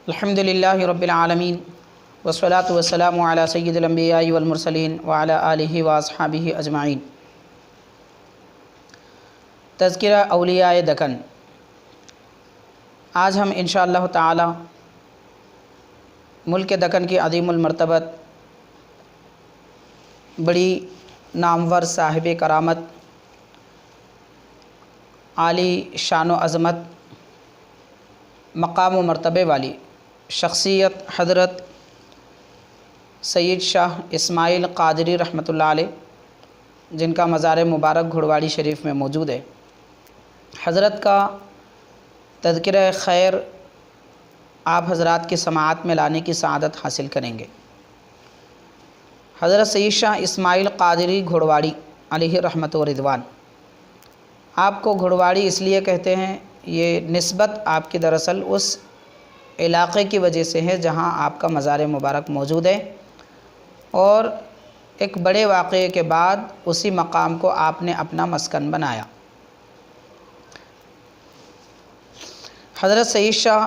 الحمدللہ رب العالمین والصلاة والسلام علی سید الانبیاء والمرسلین وعلی آلہ واصحابہ اجمعین۔ تذکرہ اولیاء دکن۔ آج ہم انشاءاللہ تعالی ملک دکن کی عظیم المرتبت، بڑی نامور صاحب کرامت، عالی شان و عظمت، مقام و مرتبے والی شخصیت حضرت سید شاہ اسماعیل قادری رحمۃ اللہ علیہ، جن کا مزار مبارک گھڑواڑی شریف میں موجود ہے، حضرت کا تذکرہ خیر آپ حضرات کی سماعت میں لانے کی سعادت حاصل کریں گے۔ حضرت سید شاہ اسماعیل قادری گھڑواڑی علیہ رحمت و رضوان، آپ کو گھڑواڑی اس لیے کہتے ہیں، یہ نسبت آپ کی دراصل اس علاقے کی وجہ سے ہے جہاں آپ کا مزار مبارک موجود ہے، اور ایک بڑے واقعے کے بعد اسی مقام کو آپ نے اپنا مسکن بنایا۔ حضرت سید شاہ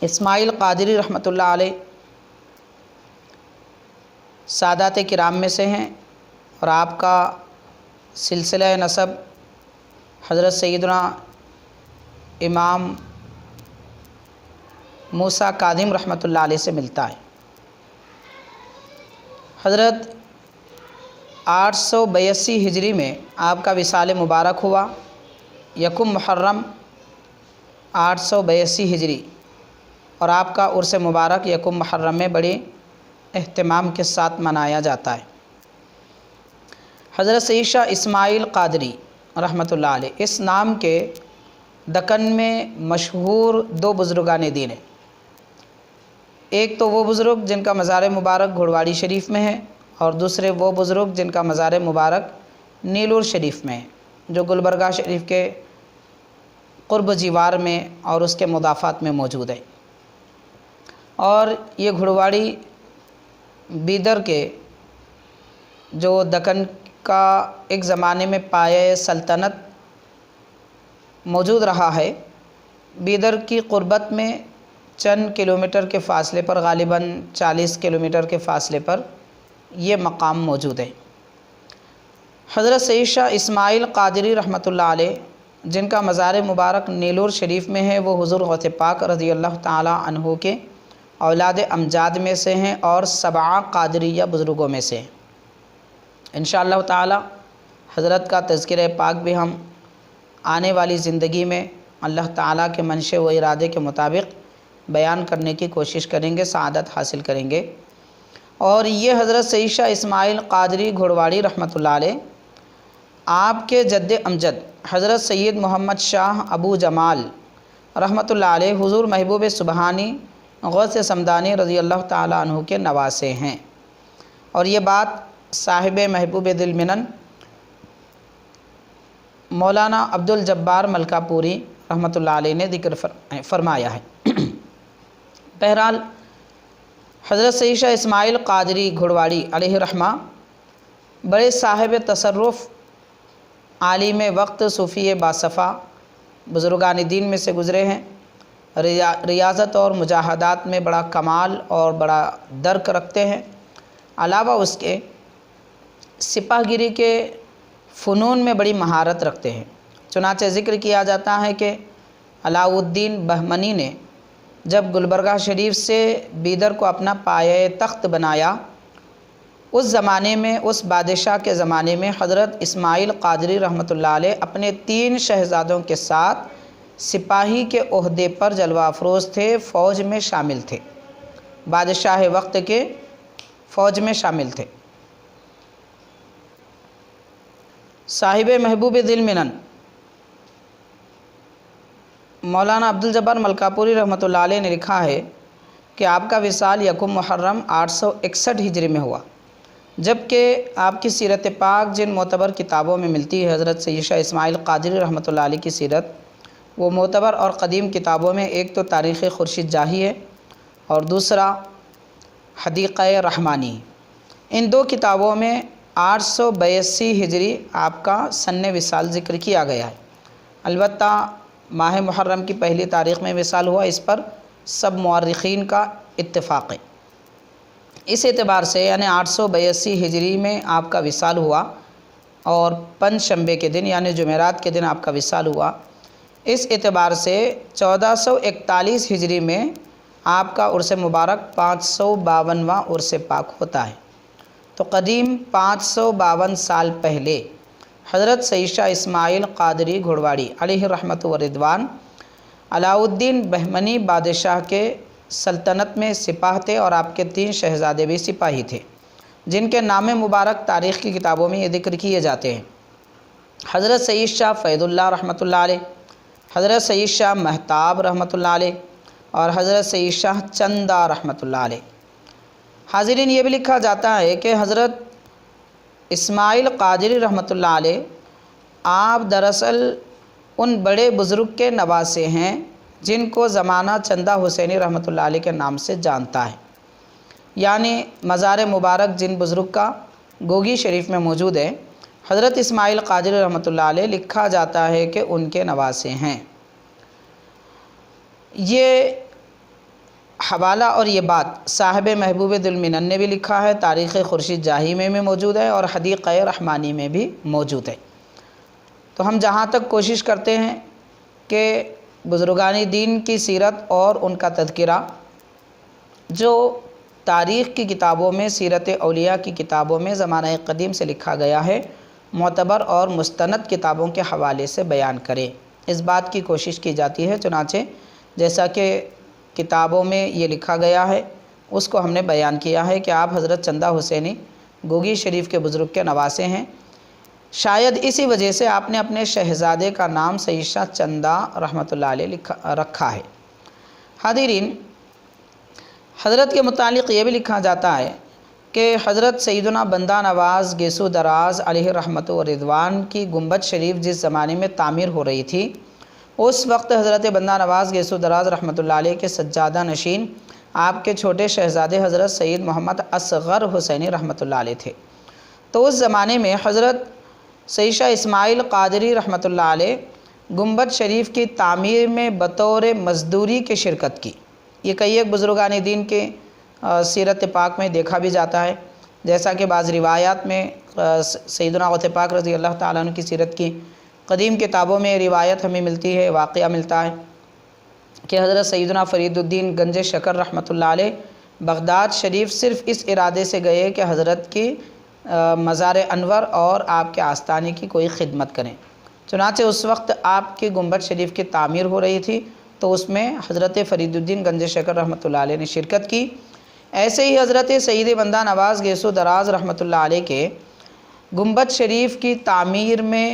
اسماعیل قادری رحمۃ اللہ علیہ سادات کرام میں سے ہیں، اور آپ کا سلسلہ نسب حضرت سیدنا امام موسیٰ کاظم رحمۃ اللہ علیہ سے ملتا ہے۔ حضرت 882 ہجری میں آپ کا وصال مبارک ہوا، یکم محرم 882 ہجری، اور آپ کا عرس مبارک یکم محرم میں بڑے اہتمام کے ساتھ منایا جاتا ہے۔ حضرت سید شاہ اسماعیل قادری رحمۃ اللہ علیہ، اس نام کے دکن میں مشہور دو بزرگان دین ہیں۔ ایک تو وہ بزرگ جن کا مزار مبارک گھڑواڑی شریف میں ہے، اور دوسرے وہ بزرگ جن کا مزار مبارک نیلور شریف میں ہے، جو گلبرگہ شریف کے قرب جیوار میں اور اس کے مضافات میں موجود ہے۔ اور یہ گھڑواڑی بیدر کے جو دکن کا ایک زمانے میں پایہ سلطنت موجود رہا ہے، بیدر کی قربت میں چند کلومیٹر کے فاصلے پر، غالباً 40 کلومیٹر کے فاصلے پر یہ مقام موجود ہے۔ حضرت سید شاہ اسماعیل قادری رحمۃ اللہ علیہ، جن کا مزار مبارک نیلور شریف میں ہے، وہ حضور غوث پاک رضی اللہ تعالی عنہ کے اولاد امجاد میں سے ہیں اور 7 قادریہ بزرگوں میں سے ہیں۔ انشاءاللہ تعالی حضرت کا تذکرہ پاک بھی ہم آنے والی زندگی میں اللہ تعالیٰ کے منشے و ارادے کے مطابق بیان کرنے کی کوشش کریں گے، سعادت حاصل کریں گے۔ اور یہ حضرت سید شاہ اسماعیل قادری گھڑواڑی رحمۃ اللہ علیہ، آپ کے جد امجد حضرت سید محمد شاہ ابو جمال رحمۃ اللہ علیہ، حضور محبوب سبحانی غوث سمدانی رضی اللہ تعالیٰ عنہ کے نواسے ہیں۔ اور یہ بات صاحب محبوب دل منن مولانا عبد الجبار ملکہ پوری رحمۃ اللہ علیہ نے ذکر فرمایا ہے۔ بہرحال حضرت سید شاہ اسماعیل قادری گھڑواڑی علیہ رحمہ بڑے صاحب تصرف، عالم وقت، صوفی باصفا بزرگان دین میں سے گزرے ہیں۔ ریاضت اور مجاہدات میں بڑا کمال اور بڑا درک رکھتے ہیں۔ علاوہ اس کے سپاہ گیری کے فنون میں بڑی مہارت رکھتے ہیں۔ چنانچہ ذکر کیا جاتا ہے کہ علاء الدین بہمنی نے جب گلبرگہ شریف سے بیدر کو اپنا پایہ تخت بنایا، اس زمانے میں، اس بادشاہ کے زمانے میں، حضرت اسماعیل قادری رحمۃ اللہ علیہ اپنے 3 شہزادوں کے ساتھ سپاہی کے عہدے پر جلوہ افروز تھے، فوج میں شامل تھے، بادشاہ وقت کے فوج میں شامل تھے۔ صاحب محبوب دل منن مولانا عبد الجبار ملکہ پوری رحمۃ اللہ علیہ نے لکھا ہے کہ آپ کا وصال یکم محرم 861 ہجری میں ہوا، جبکہ آپ کی سیرت پاک جن معتبر کتابوں میں ملتی ہے، حضرت سید شاہ اسماعیل قادری رحمۃ اللہ علیہ کی سیرت، وہ معتبر اور قدیم کتابوں میں ایک تو تاریخ خورشید جاہی ہے، اور دوسرا حدیقہ رحمانی۔ ان 2 کتابوں میں 882 ہجری آپ کا سن وصال ذکر کیا گیا ہے۔ البتہ ماہ محرم کی پہلی تاریخ میں وصال ہوا، اس پر سب مورخین کا اتفاق ہے۔ اس اعتبار سے یعنی 882 ہجری میں آپ کا وصال ہوا اور پنج شنبے کے دن یعنی جمعرات کے دن آپ کا وصال ہوا۔ اس اعتبار سے 1441 ہجری میں آپ کا عرس مبارک 552واں عرس پاک ہوتا ہے۔ تو قدیم 552 سال پہلے حضرت سید شاہ اسماعیل قادری گھوڑواڑی علیہ رحمت و رضوان علاء الدین بہمنی بادشاہ کے سلطنت میں سپاہ تھے، اور آپ کے 3 شہزادے بھی سپاہی تھے جن کے نام مبارک تاریخ کی کتابوں میں یہ ذکر کیے جاتے ہیں۔ حضرت سید شاہ فیض اللہ رحمۃ اللہ علیہ، حضرت سید شاہ مہتاب رحمۃ اللہ علیہ، اور حضرت سید شاہ چندہ رحمۃ اللہ علیہ۔ حاضرین، یہ بھی لکھا جاتا ہے کہ حضرت اسماعیل قادری رحمۃ اللہ علیہ آپ دراصل ان بڑے بزرگ کے نواسے ہیں جن کو زمانہ چندہ حسینی رحمۃ اللہ علیہ کے نام سے جانتا ہے، یعنی مزار مبارک جن بزرگ کا گوگی شریف میں موجود ہے، حضرت اسماعیل قادری رحمۃ اللہ علیہ لکھا جاتا ہے کہ ان کے نواسے ہیں۔ یہ حوالہ اور یہ بات صاحب محبوب دلمنن نے بھی لکھا ہے، تاریخ خورشید جاہی میں بھی موجود ہے اور حدیقہ رحمانی میں بھی موجود ہے۔ تو ہم جہاں تک کوشش کرتے ہیں کہ بزرگان دین کی سیرت اور ان کا تذکرہ جو تاریخ کی کتابوں میں، سیرت اولیاء کی کتابوں میں زمانہ قدیم سے لکھا گیا ہے، معتبر اور مستند کتابوں کے حوالے سے بیان کریں، اس بات کی کوشش کی جاتی ہے۔ چنانچہ جیسا کہ کتابوں میں یہ لکھا گیا ہے اس کو ہم نے بیان کیا ہے کہ آپ حضرت چندہ حسینی گوگی شریف کے بزرگ کے نواسے ہیں۔ شاید اسی وجہ سے آپ نے اپنے شہزادے کا نام سید شاہ چندہ رحمۃ اللہ علیہ رکھا ہے۔ حاضرین، حضرت کے متعلق یہ بھی لکھا جاتا ہے کہ حضرت سیدنا بندہ نواز گیسو دراز علیہ رحمت و رضوان کی گنبد شریف جس زمانے میں تعمیر ہو رہی تھی، اس وقت حضرت بندہ نواز گیسو دراز رحمۃ اللہ علیہ کے سجادہ نشین آپ کے چھوٹے شہزادے حضرت سید محمد اصغر حسینی رحمۃ اللہ علیہ تھے۔ تو اس زمانے میں حضرت سید شاہ اسماعیل قادری رحمۃ اللہ علیہ گنبد شریف کی تعمیر میں بطور مزدوری کی شرکت کی۔ یہ کئی ایک بزرگان دین کے سیرت پاک میں دیکھا بھی جاتا ہے، جیسا کہ بعض روایات میں سیدنا غوث پاک رضی اللہ تعالیٰ عنہ کی سیرت کی قدیم کتابوں میں روایت ہمیں ملتی ہے، واقعہ ملتا ہے کہ حضرت سیدنا فرید الدین گنج شکر رحمۃ اللہ علیہ بغداد شریف صرف اس ارادے سے گئے کہ حضرت کی مزار انور اور آپ کے آستانے کی کوئی خدمت کریں۔ چنانچہ اس وقت آپ کی گنبد شریف کی تعمیر ہو رہی تھی، تو اس میں حضرت فرید الدین گنج شکر رحمۃ اللہ علیہ نے شرکت کی۔ ایسے ہی حضرت سید بندہ نواز گیسو دراز رحمۃ اللہ علیہ کے گنبد شریف کی تعمیر میں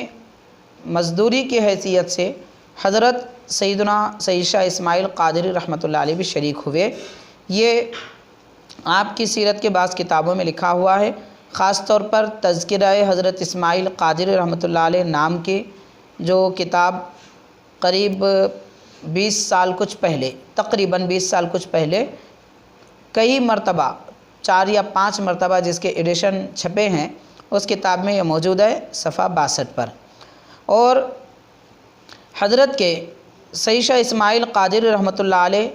مزدوری کی حیثیت سے حضرت سیدنا سید شاہ اسماعیل قادری رحمۃ اللہ علیہ بھی شریک ہوئے۔ یہ آپ کی سیرت کے بعض کتابوں میں لکھا ہوا ہے، خاص طور پر تذکرہ حضرت اسماعیل قادری رحمۃ اللہ علیہ نام کی جو کتاب قریب 20 سال کچھ پہلے، تقریباً 20 سال کچھ پہلے کئی مرتبہ 4 یا 5 مرتبہ جس کے ایڈیشن چھپے ہیں، اس کتاب میں یہ موجود ہے صفحہ 62 پر۔ اور حضرت کے سید شاہ اسماعیل قادری رحمۃ اللہ علیہ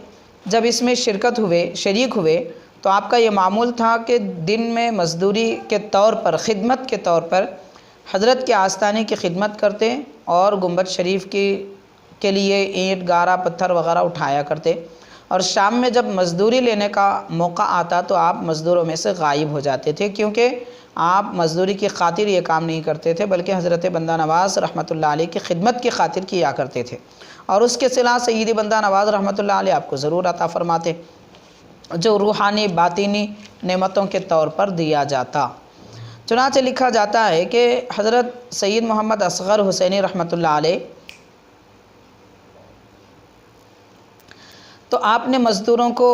جب اس میں شریک ہوئے تو آپ کا یہ معمول تھا کہ دن میں مزدوری کے طور پر، خدمت کے طور پر حضرت کے آستانے کی خدمت کرتے اور گنبد شریف کے لیے اینٹ گارا پتھر وغیرہ اٹھایا کرتے، اور شام میں جب مزدوری لینے کا موقع آتا تو آپ مزدوروں میں سے غائب ہو جاتے تھے، کیونکہ آپ مزدوری کی خاطر یہ کام نہیں کرتے تھے بلکہ حضرت بندہ نواز رحمۃ اللہ علیہ کی خدمت کی خاطر کیا کرتے تھے، اور اس کے صلہ سید بندہ نواز رحمۃ اللہ علیہ آپ کو ضرور عطا فرماتے جو روحانی باطینی نعمتوں کے طور پر دیا جاتا۔ چنانچہ لکھا جاتا ہے کہ حضرت سید محمد اصغر حسینی رحمۃ اللہ علیہ تو آپ نے مزدوروں کو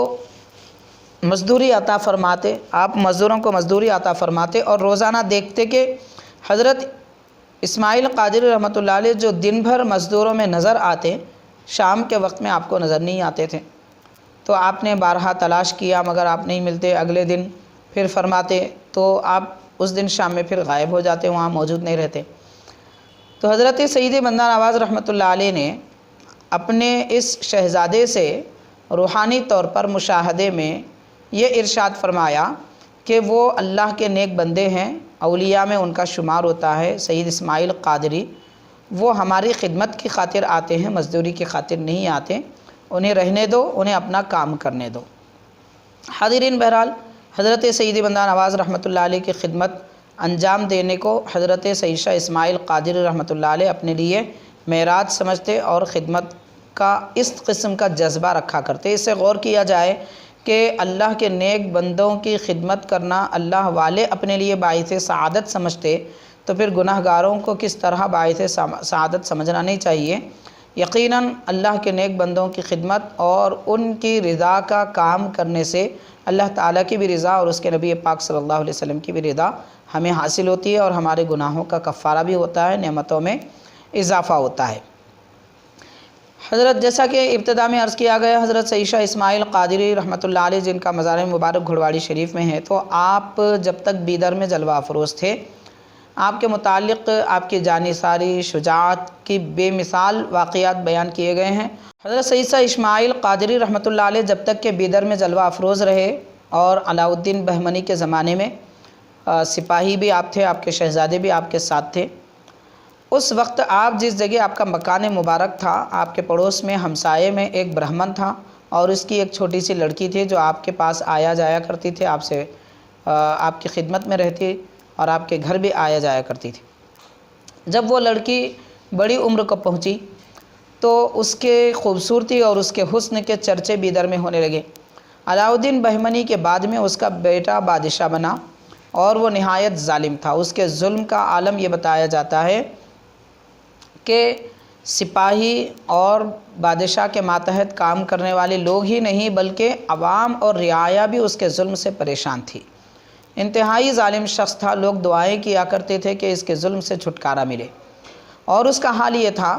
مزدوری عطا فرماتے، آپ مزدوروں کو مزدوری عطا فرماتے، اور روزانہ دیکھتے کہ حضرت اسماعیل قادری رحمۃ اللہ علیہ جو دن بھر مزدوروں میں نظر آتے، شام کے وقت میں آپ کو نظر نہیں آتے تھے۔ تو آپ نے بارہا تلاش کیا مگر آپ نہیں ملتے، اگلے دن پھر فرماتے تو آپ اس دن شام میں پھر غائب ہو جاتے، وہاں موجود نہیں رہتے۔ تو حضرت سید بندہ نواز رحمۃ اللہ علیہ نے اپنے اس شہزادے سے روحانی طور پر مشاہدے میں یہ ارشاد فرمایا کہ وہ اللہ کے نیک بندے ہیں، اولیاء میں ان کا شمار ہوتا ہے۔ سید اسماعیل قادری وہ ہماری خدمت کی خاطر آتے ہیں، مزدوری کی خاطر نہیں آتے، انہیں رہنے دو، انہیں اپنا کام کرنے دو۔ حاضرین، بہرحال حضرت سیدی بندہ نواز رحمۃ اللہ علیہ کی خدمت انجام دینے کو حضرت سید شاہ اسماعیل قادری رحمۃ اللہ علیہ اپنے لیے معراج سمجھتے اور خدمت کا اس قسم کا جذبہ رکھا کرتے۔ اس سے غور کیا جائے کہ اللہ کے نیک بندوں کی خدمت کرنا اللہ والے اپنے لیے باعث سعادت سمجھتے، تو پھر گناہ گاروں کو کس طرح باعث سعادت سمجھنا نہیں چاہیے۔ یقیناً اللہ کے نیک بندوں کی خدمت اور ان کی رضا کا کام کرنے سے اللہ تعالیٰ کی بھی رضا اور اس کے نبی پاک صلی اللہ علیہ وسلم کی بھی رضا ہمیں حاصل ہوتی ہے، اور ہمارے گناہوں کا کفارہ بھی ہوتا ہے، نعمتوں میں اضافہ ہوتا ہے۔ حضرت، جیسا کہ ابتدا میں عرض کیا گیا، حضرت سید شاہ اسماعیل قادری رحمۃ اللہ علیہ جن کا مزار مبارک گھڑواڑی شریف میں ہے، تو آپ جب تک بیدر میں جلوہ افروز تھے، آپ کے متعلق آپ کی جانثاری، شجاعت کی بے مثال واقعات بیان کیے گئے ہیں۔ حضرت سید شاہ اسماعیل قادری رحمۃ اللہ علیہ جب تک کہ بیدر میں جلوہ افروز رہے، اور علاء الدین بہمنی کے زمانے میں سپاہی بھی آپ تھے، آپ کے شہزادے بھی آپ کے ساتھ تھے، اس وقت آپ جس جگہ آپ کا مکان مبارک تھا، آپ کے پڑوس میں ہمسائے میں ایک برہمن تھا، اور اس کی ایک چھوٹی سی لڑکی تھی جو آپ کے پاس آیا جایا کرتی تھی، آپ سے آپ کی خدمت میں رہتی اور آپ کے گھر بھی آیا جایا کرتی تھی۔ جب وہ لڑکی بڑی عمر کو پہنچی تو اس کے خوبصورتی اور اس کے حسن کے چرچے بیدر میں ہونے لگے۔ علاء الدین بہمنی کے بعد میں اس کا بیٹا بادشاہ بنا، اور وہ نہایت ظالم تھا۔ اس کے ظلم کا عالم یہ بتایا جاتا ہے کہ سپاہی اور بادشاہ کے ماتحت کام کرنے والے لوگ ہی نہیں بلکہ عوام اور رعایا بھی اس کے ظلم سے پریشان تھی۔ انتہائی ظالم شخص تھا، لوگ دعائیں کیا کرتے تھے کہ اس کے ظلم سے چھٹکارا ملے، اور اس کا حال یہ تھا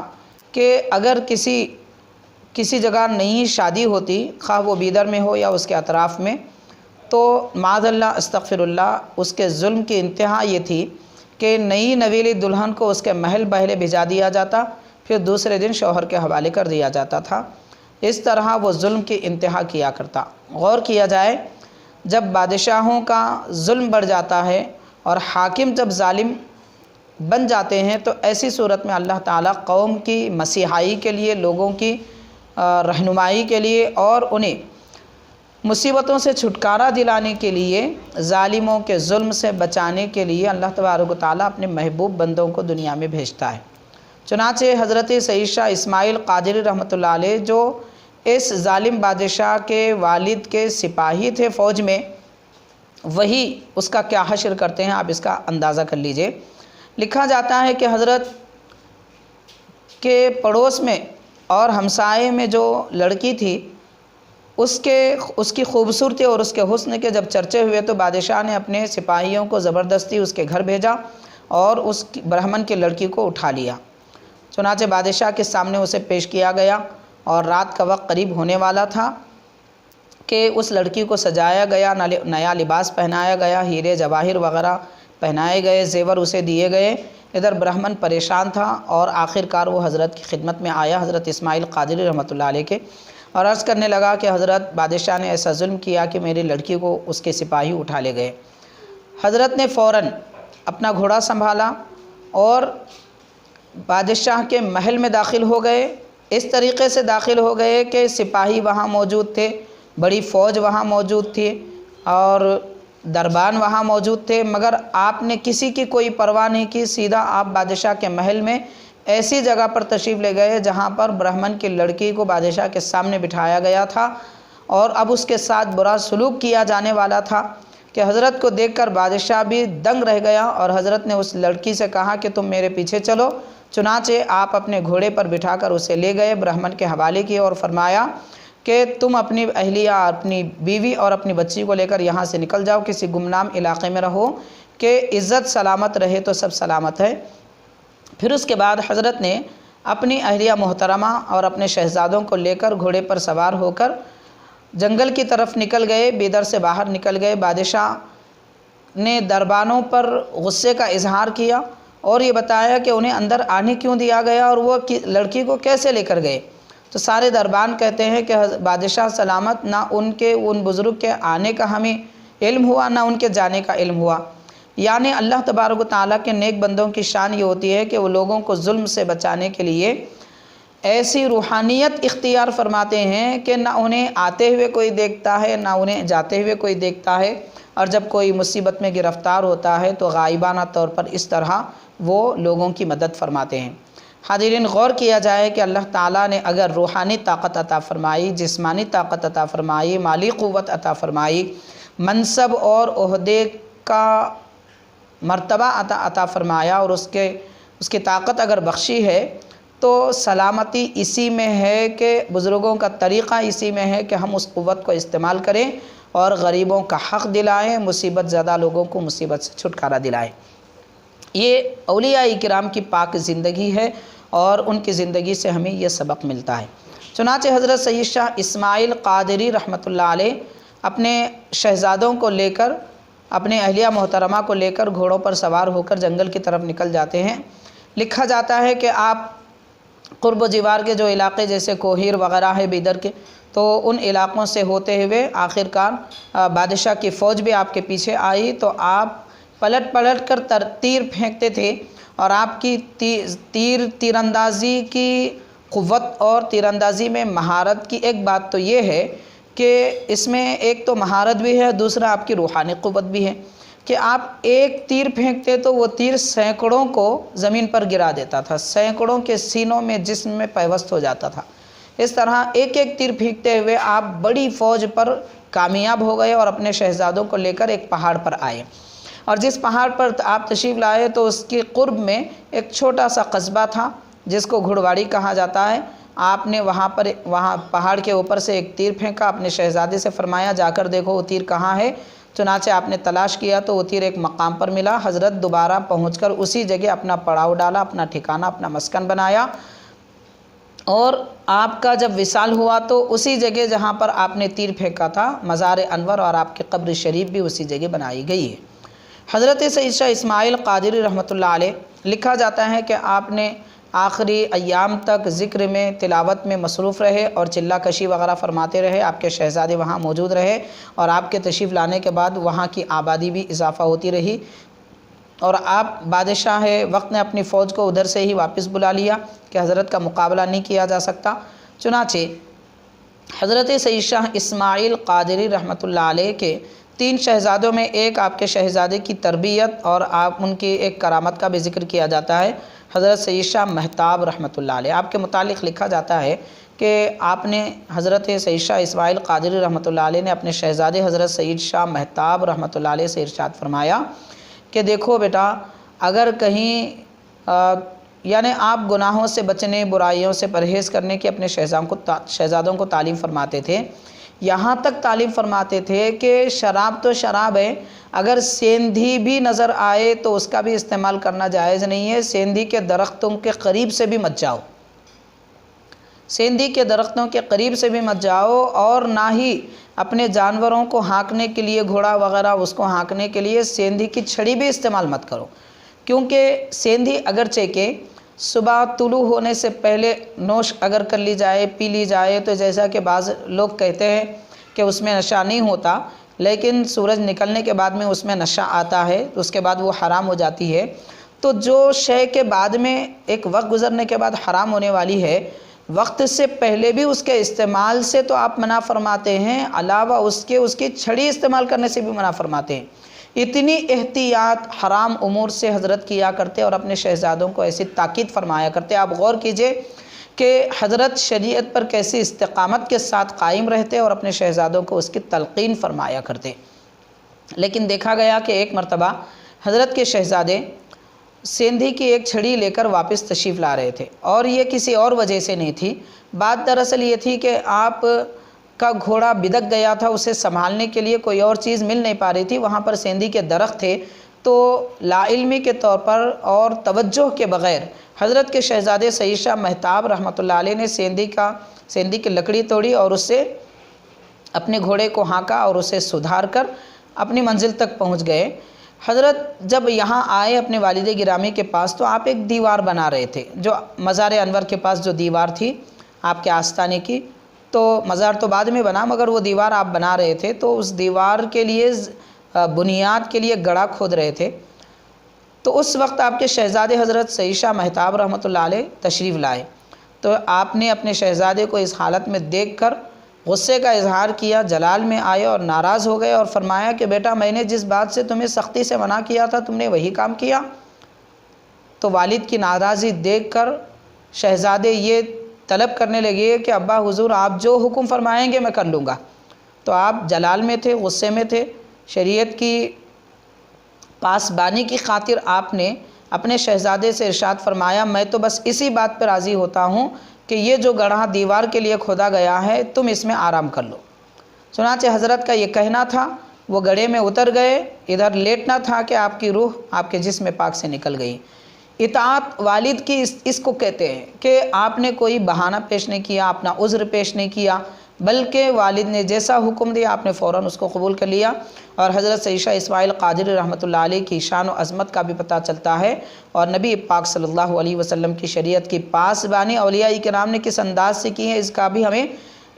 کہ اگر کسی جگہ نئی شادی ہوتی، خواہ وہ بیدر میں ہو یا اس کے اطراف میں، تو معاذ اللہ استغفر اللہ، اس کے ظلم کی انتہا یہ تھی کہ نئی نویلی دلہن کو اس کے محل پہلے بھیجا دیا جاتا، پھر دوسرے دن شوہر کے حوالے کر دیا جاتا تھا۔ اس طرح وہ ظلم کی انتہا کیا کرتا۔ غور کیا جائے، جب بادشاہوں کا ظلم بڑھ جاتا ہے اور حاکم جب ظالم بن جاتے ہیں، تو ایسی صورت میں اللہ تعالیٰ قوم کی مسیحائی کے لیے، لوگوں کی رہنمائی کے لیے اور انہیں مصیبتوں سے چھٹکارا دلانے کے لیے، ظالموں کے ظلم سے بچانے کے لیے اللہ تبارک و تعالیٰ اپنے محبوب بندوں کو دنیا میں بھیجتا ہے۔ چنانچہ حضرت سید شاہ اسماعیل قادری رحمۃ اللہ علیہ جو اس ظالم بادشاہ کے والد کے سپاہی تھے فوج میں، وہی اس کا کیا حشر کرتے ہیں، آپ اس کا اندازہ کر لیجئے۔ لکھا جاتا ہے کہ حضرت کے پڑوس میں اور ہمسائے میں جو لڑکی تھی، اس کی خوبصورتی اور اس کے حسن کے جب چرچے ہوئے، تو بادشاہ نے اپنے سپاہیوں کو زبردستی اس کے گھر بھیجا اور اس برہمن کی لڑکی کو اٹھا لیا۔ چنانچہ بادشاہ کے سامنے اسے پیش کیا گیا، اور رات کا وقت قریب ہونے والا تھا کہ اس لڑکی کو سجایا گیا، نیا لباس پہنایا گیا، ہیرے جواہر وغیرہ پہنائے گئے، زیور اسے دیے گئے۔ ادھر برہمن پریشان تھا، اور آخر کار وہ حضرت کی خدمت میں آیا، حضرت اسماعیل قادری رحمۃ اللہ علیہ کے، اور عرض کرنے لگا کہ حضرت، بادشاہ نے ایسا ظلم کیا کہ میری لڑکی کو اس کے سپاہی اٹھا لے گئے۔ حضرت نے فوراً اپنا گھوڑا سنبھالا اور بادشاہ کے محل میں داخل ہو گئے۔ اس طریقے سے داخل ہو گئے کہ سپاہی وہاں موجود تھے، بڑی فوج وہاں موجود تھی، اور دربان وہاں موجود تھے، مگر آپ نے کسی کی کوئی پرواہ نہیں کی۔ سیدھا آپ بادشاہ کے محل میں ایسی جگہ پر تشریف لے گئے جہاں پر برہمن کی لڑکی کو بادشاہ کے سامنے بٹھایا گیا تھا، اور اب اس کے ساتھ برا سلوک کیا جانے والا تھا کہ حضرت کو دیکھ کر بادشاہ بھی دنگ رہ گیا، اور حضرت نے اس لڑکی سے کہا کہ تم میرے پیچھے چلو۔ چنانچہ آپ اپنے گھوڑے پر بٹھا کر اسے لے گئے، برہمن کے حوالے کیے، اور فرمایا کہ تم اپنی اہلیہ، اپنی بیوی اور اپنی بچی کو لے کر یہاں سے نکل جاؤ، کسی گمنام علاقے میں رہو کہ عزت سلامت رہے تو سب سلامت ہے۔ پھر اس کے بعد حضرت نے اپنی اہلیہ محترمہ اور اپنے شہزادوں کو لے کر گھوڑے پر سوار ہو کر جنگل کی طرف نکل گئے، بیدر سے باہر نکل گئے۔ بادشاہ نے دربانوں پر غصے کا اظہار کیا اور یہ بتایا کہ انہیں اندر آنے کیوں دیا گیا اور وہ لڑکی کو کیسے لے کر گئے۔ تو سارے دربان کہتے ہیں کہ بادشاہ سلامت، نہ ان کے ان بزرگ کے آنے کا ہمیں علم ہوا نہ ان کے جانے کا علم ہوا۔ یعنی اللہ تبارک و تعالیٰ کے نیک بندوں کی شان یہ ہوتی ہے کہ وہ لوگوں کو ظلم سے بچانے کے لیے ایسی روحانیت اختیار فرماتے ہیں کہ نہ انہیں آتے ہوئے کوئی دیکھتا ہے نہ انہیں جاتے ہوئے کوئی دیکھتا ہے، اور جب کوئی مصیبت میں گرفتار ہوتا ہے تو غائبانہ طور پر اس طرح وہ لوگوں کی مدد فرماتے ہیں۔ حاضرین، غور کیا جائے کہ اللہ تعالیٰ نے اگر روحانی طاقت عطا فرمائی، جسمانی طاقت عطا فرمائی، مالی قوت عطا فرمائی، منصب اور عہدے کا مرتبہ عطا فرمایا اور اس کی طاقت اگر بخشی ہے، تو سلامتی اسی میں ہے کہ بزرگوں کا طریقہ اسی میں ہے کہ ہم اس قوت کو استعمال کریں اور غریبوں کا حق دلائیں، مصیبت زدہ لوگوں کو مصیبت سے چھٹکارا دلائیں۔ یہ اولیاء کرام کی پاک زندگی ہے اور ان کی زندگی سے ہمیں یہ سبق ملتا ہے۔ چنانچہ حضرت سید شاہ اسماعیل قادری رحمۃ اللہ علیہ اپنے شہزادوں کو لے کر، اپنے اہلیہ محترمہ کو لے کر گھوڑوں پر سوار ہو کر جنگل کی طرف نکل جاتے ہیں۔ لکھا جاتا ہے کہ آپ قرب و جوار کے جو علاقے جیسے کوہیر وغیرہ ہے بیدر کے، تو ان علاقوں سے ہوتے ہوئے آخرکار بادشاہ کی فوج بھی آپ کے پیچھے آئی، تو آپ پلٹ پلٹ کر تیر پھینکتے تھے، اور آپ کی تیر اندازی کی قوت اور تیر اندازی میں مہارت کی ایک بات تو یہ ہے کہ اس میں ایک تو مہارت بھی ہے، دوسرا آپ کی روحانی قوت بھی ہے کہ آپ ایک تیر پھینکتے تو وہ تیر سینکڑوں کو زمین پر گرا دیتا تھا، سینکڑوں کے سینوں میں جسم میں پیوست ہو جاتا تھا۔ اس طرح ایک ایک تیر پھینکتے ہوئے آپ بڑی فوج پر کامیاب ہو گئے اور اپنے شہزادوں کو لے کر ایک پہاڑ پر آئے، اور جس پہاڑ پر آپ تشریف لائے تو اس کے قرب میں ایک چھوٹا سا قصبہ تھا جس کو گھڑواڑی کہا جاتا ہے۔ آپ نے وہاں پہاڑ کے اوپر سے ایک تیر پھینکا، اپنے شہزادے سے فرمایا جا کر دیکھو وہ تیر کہاں ہے۔ چنانچہ آپ نے تلاش کیا تو وہ تیر ایک مقام پر ملا۔ حضرت دوبارہ پہنچ کر اسی جگہ اپنا پڑاؤ ڈالا، اپنا ٹھکانہ، اپنا مسکن بنایا، اور آپ کا جب وصال ہوا تو اسی جگہ جہاں پر آپ نے تیر پھینکا تھا مزار انور اور آپ کی قبر شریف بھی اسی جگہ بنائی گئی ہے۔ حضرت سید شاہ اسماعیل قادری رحمۃ اللہ علیہ لکھا جاتا ہے کہ آپ نے آخری ایام تک ذکر میں، تلاوت میں مصروف رہے اور چلہ کشی وغیرہ فرماتے رہے۔ آپ کے شہزادے وہاں موجود رہے اور آپ کے تشریف لانے کے بعد وہاں کی آبادی بھی اضافہ ہوتی رہی، اور آپ بادشاہ وقت نے اپنی فوج کو ادھر سے ہی واپس بلا لیا کہ حضرت کا مقابلہ نہیں کیا جا سکتا۔ چنانچہ حضرت سید شاہ اسماعیل قادری رحمۃ اللہ علیہ کے 3 شہزادوں میں ایک آپ کے شہزادے کی تربیت اور آپ ان کی ایک کرامت کا بھی ذکر کیا جاتا ہے، حضرت سید شاہ مہتاب رحمۃ اللہ علیہ۔ آپ کے متعلق لکھا جاتا ہے کہ آپ نے حضرت سید شاہ اسماعیل قادری رحمۃ اللہ علیہ نے اپنے شہزادے حضرت سید شاہ مہتاب رحمۃ اللہ علیہ سے ارشاد فرمایا کہ دیکھو بیٹا، اگر کہیں یعنی آپ گناہوں سے بچنے، برائیوں سے پرہیز کرنے کی اپنے شہزادوں کو تعلیم فرماتے تھے، یہاں تک تعلیم فرماتے تھے کہ شراب تو شراب ہے، اگر سیندھی بھی نظر آئے تو اس کا بھی استعمال کرنا جائز نہیں ہے، سیندھی کے درختوں کے قریب سے بھی مت جاؤ، سیندھی کے درختوں کے قریب سے بھی مت جاؤ، اور نہ ہی اپنے جانوروں کو ہانکنے کے لیے، گھوڑا وغیرہ اس کو ہانکنے کے لیے سیندھی کی چھڑی بھی استعمال مت کرو، کیونکہ سیندھی اگرچہ کہ صبح طلوع ہونے سے پہلے نوش اگر کر لی جائے، پی لی جائے، تو جیسا کہ بعض لوگ کہتے ہیں کہ اس میں نشہ نہیں ہوتا، لیکن سورج نکلنے کے بعد میں اس میں نشہ آتا ہے، تو اس کے بعد وہ حرام ہو جاتی ہے۔ تو جو شے کے بعد میں ایک وقت گزرنے کے بعد حرام ہونے والی ہے، وقت سے پہلے بھی اس کے استعمال سے تو آپ منع فرماتے ہیں، علاوہ اس کی چھڑی استعمال کرنے سے بھی منع فرماتے ہیں۔ اتنی احتیاط حرام امور سے حضرت کیا کرتے اور اپنے شہزادوں کو ایسی تاکید فرمایا کرتے۔ آپ غور کیجئے کہ حضرت شریعت پر کیسی استقامت کے ساتھ قائم رہتے اور اپنے شہزادوں کو اس کی تلقین فرمایا کرتے۔ لیکن دیکھا گیا کہ ایک مرتبہ حضرت کے شہزادے سیندھی کی ایک چھڑی لے کر واپس تشریف لا رہے تھے، اور یہ کسی اور وجہ سے نہیں تھی، بات دراصل یہ تھی کہ آپ کا گھوڑا بدک گیا تھا، اسے سنبھالنے کے لیے کوئی اور چیز مل نہیں پا رہی تھی، وہاں پر سیندھی کے درخت تھے، تو لا علمی کے طور پر اور توجہ کے بغیر حضرت کے شہزادے سید شاہ مہتاب رحمۃ اللہ علیہ نے سیندھی کی لکڑی توڑی اور اس سے اپنے گھوڑے کو ہانکا اور اسے سدھار کر اپنی منزل تک پہنچ گئے۔ حضرت جب یہاں آئے اپنے والد گرامی کے پاس تو آپ ایک دیوار بنا رہے تھے، جو مزار انور کے پاس جو دیوار تھی، آپ کے آستانے کی، تو مزار تو بعد میں بنا مگر وہ دیوار آپ بنا رہے تھے، تو اس دیوار کے لیے بنیاد کے لیے گڑھا کھود رہے تھے۔ تو اس وقت آپ کے شہزادے حضرت سعید شاہ مہتاب رحمۃ اللہ علیہ تشریف لائے، تو آپ نے اپنے شہزادے کو اس حالت میں دیکھ کر غصے کا اظہار کیا، جلال میں آئے اور ناراض ہو گئے اور فرمایا کہ بیٹا میں نے جس بات سے تمہیں سختی سے منع کیا تھا تم نے وہی کام کیا۔ تو والد کی ناراضی دیکھ کر شہزادے یہ طلب کرنے لگے کہ ابا حضور آپ جو حکم فرمائیں گے میں کر لوں گا۔ تو آپ جلال میں تھے، غصے میں تھے، شریعت کی پاسبانی کی خاطر آپ نے اپنے شہزادے سے ارشاد فرمایا میں تو بس اسی بات پہ راضی ہوتا ہوں کہ یہ جو گڑھا دیوار کے لیے کھودا گیا ہے تم اس میں آرام کر لو۔ چنانچہ حضرت کا یہ کہنا تھا، وہ گڑھے میں اتر گئے، ادھر لیٹنا تھا کہ آپ کی روح آپ کے جسم پاک سے نکل گئی۔ اطاعت والد کی اس کو کہتے ہیں کہ آپ نے کوئی بہانہ پیش نہیں کیا، اپنا عذر پیش نہیں کیا، بلکہ والد نے جیسا حکم دیا آپ نے فوراً اس کو قبول کر لیا۔ اور حضرت سعید شاہ اسماعیل قادری رحمۃ اللہ علیہ کی شان و عظمت کا بھی پتہ چلتا ہے، اور نبی پاک صلی اللہ علیہ وسلم کی شریعت کی پاسبانی اولیاء کرام نے کس انداز سے کی ہے اس کا بھی ہمیں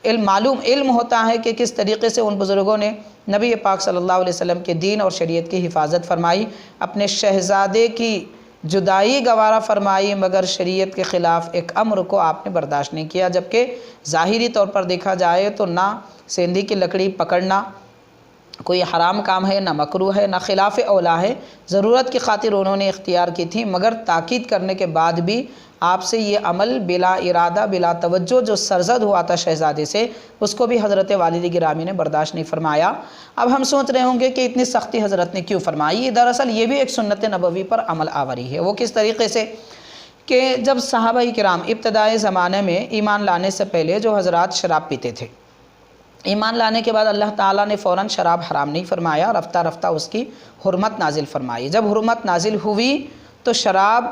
علم ہوتا ہے کہ کس طریقے سے ان بزرگوں نے نبی پاک صلی اللہ علیہ وسلم کے دین اور شریعت کی حفاظت فرمائی، اپنے شہزادے کی جدائی گوارا فرمائی، مگر شریعت کے خلاف ایک امر کو آپ نے برداشت نہیں کیا، جبکہ ظاہری طور پر دیکھا جائے تو نہ سیندی کی لکڑی پکڑنا کوئی حرام کام ہے، نہ مکروہ ہے، نہ خلاف اولا ہے، ضرورت کی خاطر انہوں نے اختیار کی تھی، مگر تاکید کرنے کے بعد بھی آپ سے یہ عمل بلا ارادہ بلا توجہ جو سرزد ہوا تھا شہزادے سے، اس کو بھی حضرت والد گرامی نے برداشت نہیں فرمایا۔ اب ہم سوچ رہے ہوں گے کہ اتنی سختی حضرت نے کیوں فرمائی؟ دراصل یہ بھی ایک سنت نبوی پر عمل آوری ہے۔ وہ کس طریقے سے کہ جب صحابہ کرام ابتدائی زمانے میں ایمان لانے سے پہلے جو حضرات شراب پیتے تھے، ایمان لانے کے بعد اللہ تعالیٰ نے فوراً شراب حرام نہیں فرمایا، رفتہ رفتہ اس کی حرمت نازل فرمائی۔ جب حرمت نازل ہوئی تو شراب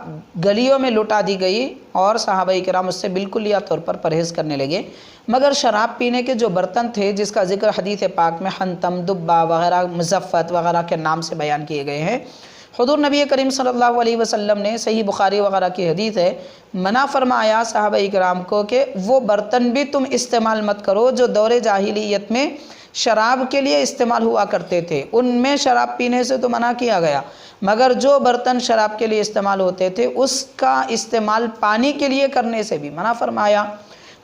گلیوں میں لٹا دی گئی اور صحابہ کرام اس سے بالکلیہ طور پر پرہیز کرنے لگے، مگر شراب پینے کے جو برتن تھے جس کا ذکر حدیث پاک میں حنتم، دبہ وغیرہ، مزفت وغیرہ کے نام سے بیان کیے گئے ہیں، حضور نبی کریم صلی اللہ علیہ وسلم نے صحیح بخاری وغیرہ کی حدیث ہے منع فرمایا صحابہ کرام کو کہ وہ برتن بھی تم استعمال مت کرو جو دور جاہلیت میں شراب کے لیے استعمال ہوا کرتے تھے، ان میں شراب پینے سے تو منع کیا گیا، مگر جو برتن شراب کے لیے استعمال ہوتے تھے اس کا استعمال پانی کے لیے کرنے سے بھی منع فرمایا،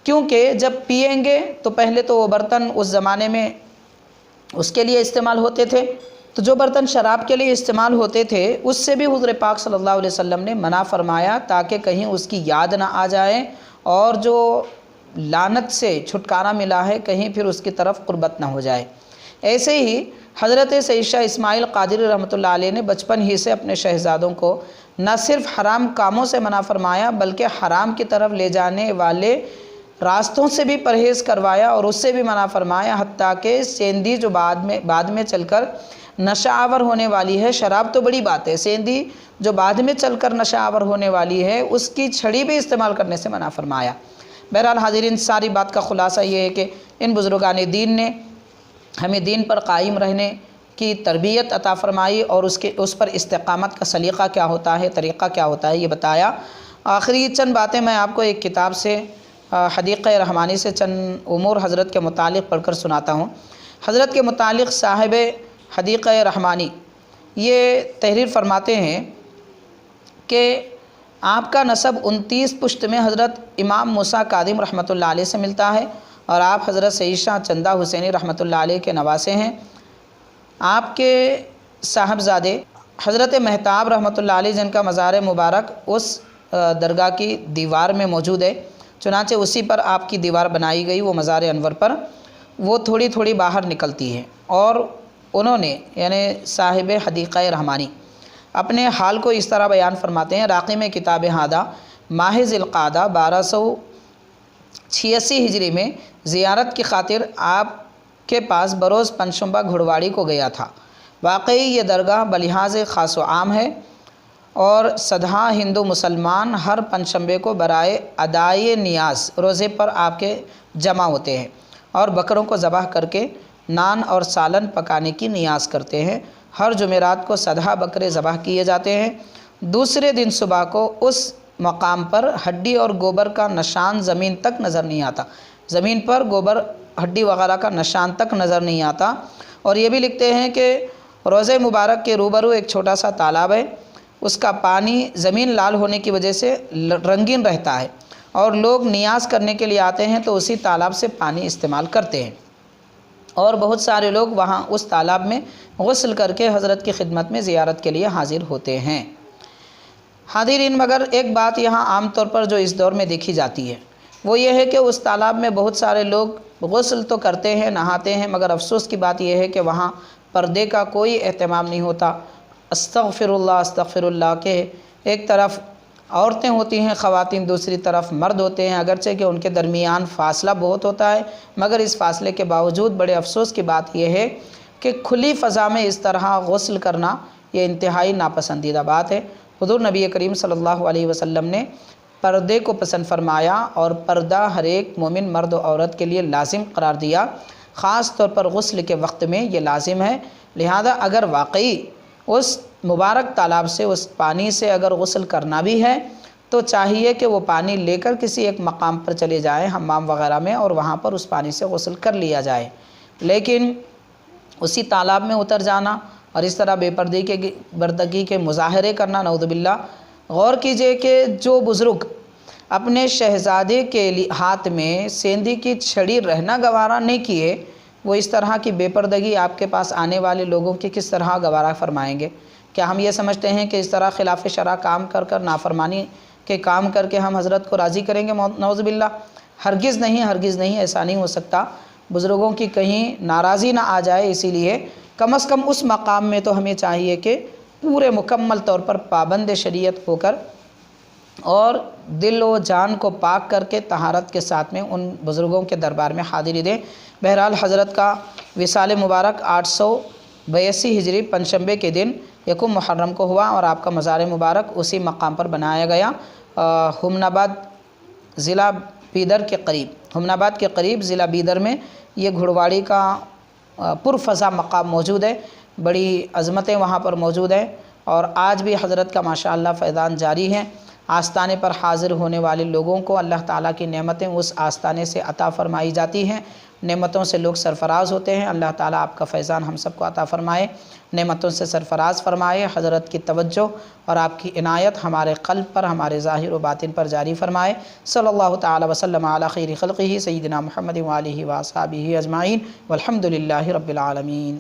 کیونکہ جب پیئیں گے تو پہلے تو وہ برتن اس زمانے میں اس کے لیے استعمال ہوتے تھے، تو جو برتن شراب کے لیے استعمال ہوتے تھے اس سے بھی حضور پاک صلی اللہ علیہ وسلم نے منع فرمایا تاکہ کہیں اس کی یاد نہ آ جائے اور جو لعنت سے چھٹکارا ملا ہے کہیں پھر اس کی طرف قربت نہ ہو جائے۔ ایسے ہی حضرت سعید شاہ اسماعیل قادری رحمۃ اللہ علیہ نے بچپن ہی سے اپنے شہزادوں کو نہ صرف حرام کاموں سے منع فرمایا بلکہ حرام کی طرف لے جانے والے راستوں سے بھی پرہیز کروایا اور اس سے بھی منع فرمایا، حتیٰ کہ سیندی جو بعد میں چل کر نشہ آور ہونے والی ہے، شراب تو بڑی بات ہے، سیندی جو بعد میں چل کر نشہ آور ہونے والی ہے اس کی چھڑی بھی استعمال کرنے سے منع فرمایا۔ بہرحال حاضرین، ساری بات کا خلاصہ یہ ہے کہ ان بزرگان دین نے ہمیں دین پر قائم رہنے کی تربیت عطا فرمائی اور اس پر استقامت کا سلیقہ کیا ہوتا ہے، طریقہ کیا ہوتا ہے یہ بتایا۔ آخری چند باتیں میں آپ کو ایک کتاب سے حدیقہ رحمانی سے چند امور حضرت کے متعلق پڑھ کر سناتا ہوں۔ حضرت کے متعلق صاحب حدیقہ رحمانی یہ تحریر فرماتے ہیں کہ آپ کا نسب 29 پشت میں حضرت امام موسیٰ کاظم رحمۃ اللہ علیہ سے ملتا ہے اور آپ حضرت سعید شاہ چندہ حسینی رحمۃ اللہ علیہ کے نواسے ہیں۔ آپ کے صاحبزادے حضرت مہتاب رحمۃ اللہ علیہ جن کا مزار مبارک اس درگاہ کی دیوار میں موجود ہے، چنانچہ اسی پر آپ کی دیوار بنائی گئی، وہ مزار انور پر وہ تھوڑی تھوڑی باہر نکلتی ہے، اور انہوں نے یعنی صاحب حدیقہ رحمانی اپنے حال کو اس طرح بیان فرماتے ہیں۔ راقی میں کتاب ہادہ ماہ ذی القعدہ 1286 ہجری میں زیارت کی خاطر آپ کے پاس بروز پنجشنبہ گھڑواڑی کو گیا تھا۔ واقعی یہ درگاہ بلحاظ خاص و عام ہے اور سدھا ہندو مسلمان ہر پنجشنبے کو برائے ادائے نیاز روزے پر آپ کے جمع ہوتے ہیں اور بکروں کو ذبح کر کے نان اور سالن پکانے کی نیاز کرتے ہیں۔ ہر جمعرات کو سدھا بکرے ذبح کیے جاتے ہیں۔ دوسرے دن صبح کو اس مقام پر ہڈی اور گوبر کا نشان زمین تک نظر نہیں آتا، زمین پر گوبر ہڈی وغیرہ کا نشان تک نظر نہیں آتا۔ اور یہ بھی لکھتے ہیں کہ روضہ مبارک کے روبرو ایک چھوٹا سا تالاب ہے، اس کا پانی زمین لال ہونے کی وجہ سے رنگین رہتا ہے، اور لوگ نیاز کرنے کے لیے آتے ہیں تو اسی تالاب سے پانی استعمال کرتے ہیں، اور بہت سارے لوگ وہاں اس تالاب میں غسل کر کے حضرت کی خدمت میں زیارت کے لیے حاضر ہوتے ہیں۔ حاضرین، مگر ایک بات یہاں عام طور پر جو اس دور میں دیکھی جاتی ہے وہ یہ ہے کہ اس تالاب میں بہت سارے لوگ غسل تو کرتے ہیں، نہاتے ہیں، مگر افسوس کی بات یہ ہے کہ وہاں پردے کا کوئی اہتمام نہیں ہوتا۔ استغفر اللہ کہ ایک طرف عورتیں ہوتی ہیں خواتین، دوسری طرف مرد ہوتے ہیں، اگرچہ کہ ان کے درمیان فاصلہ بہت ہوتا ہے، مگر اس فاصلے کے باوجود بڑے افسوس کی بات یہ ہے کہ کھلی فضا میں اس طرح غسل کرنا یہ انتہائی ناپسندیدہ بات ہے۔ حضور نبی کریم صلی اللہ علیہ وسلم نے پردے کو پسند فرمایا، اور پردہ ہر ایک مومن مرد و عورت کے لیے لازم قرار دیا، خاص طور پر غسل کے وقت میں یہ لازم ہے۔ لہذا اگر واقعی اس مبارک تالاب سے، اس پانی سے اگر غسل کرنا بھی ہے تو چاہیے کہ وہ پانی لے کر کسی ایک مقام پر چلے جائیں، حمام وغیرہ میں، اور وہاں پر اس پانی سے غسل کر لیا جائے۔ لیکن اسی تالاب میں اتر جانا اور اس طرح بے پردگی کے مظاہرے کرنا، نعوذ باللہ۔ غور کیجئے کہ جو بزرگ اپنے شہزادے کے ہاتھ میں سیندی کی چھڑی رہنا گوارا نہیں کیے، وہ اس طرح کی بے پردگی آپ کے پاس آنے والے لوگوں کی کس طرح گوارا فرمائیں گے؟ کیا ہم یہ سمجھتے ہیں کہ اس طرح خلاف شرع کام کر نافرمانی کے کام کر کے ہم حضرت کو راضی کریں گے؟ نعوذ باللہ، ہرگز نہیں، ہرگز نہیں، ایسا نہیں ہو سکتا۔ بزرگوں کی کہیں ناراضی نہ آ جائے، اسی لیے کم از کم اس مقام میں تو ہمیں چاہیے کہ پورے مکمل طور پر پابند شریعت ہو کر اور دل و جان کو پاک کر کے طہارت کے ساتھ میں ان بزرگوں کے دربار میں حاضری دیں۔ بہرحال حضرت کا وصال مبارک 882 ہجری پنجشنبے کے دن یکم محرم کو ہوا، اور آپ کا مزار مبارک اسی مقام پر بنایا گیا، ہمن آباد ضلع بیدر کے قریب، ہمن آباد کے قریب ضلع بیدر میں یہ گھڑواڑی کا پرفضا مقام موجود ہے۔ بڑی عظمتیں وہاں پر موجود ہیں، اور آج بھی حضرت کا ماشاءاللہ فیضان جاری ہے۔ آستانے پر حاضر ہونے والے لوگوں کو اللہ تعالیٰ کی نعمتیں اس آستانے سے عطا فرمائی جاتی ہیں، نعمتوں سے لوگ سرفراز ہوتے ہیں۔ اللہ تعالیٰ آپ کا فیضان ہم سب کو عطا فرمائے، نعمتوں سے سرفراز فرمائے، حضرت کی توجہ اور آپ کی عنایت ہمارے قلب پر، ہمارے ظاہر و باطن پر جاری فرمائے۔ صلی اللہ تعالیٰ وسلم علی خیر خلقہ سیدنا محمد وآلہ وصحبہ اجمعین، والحمد للہ رب العالمین۔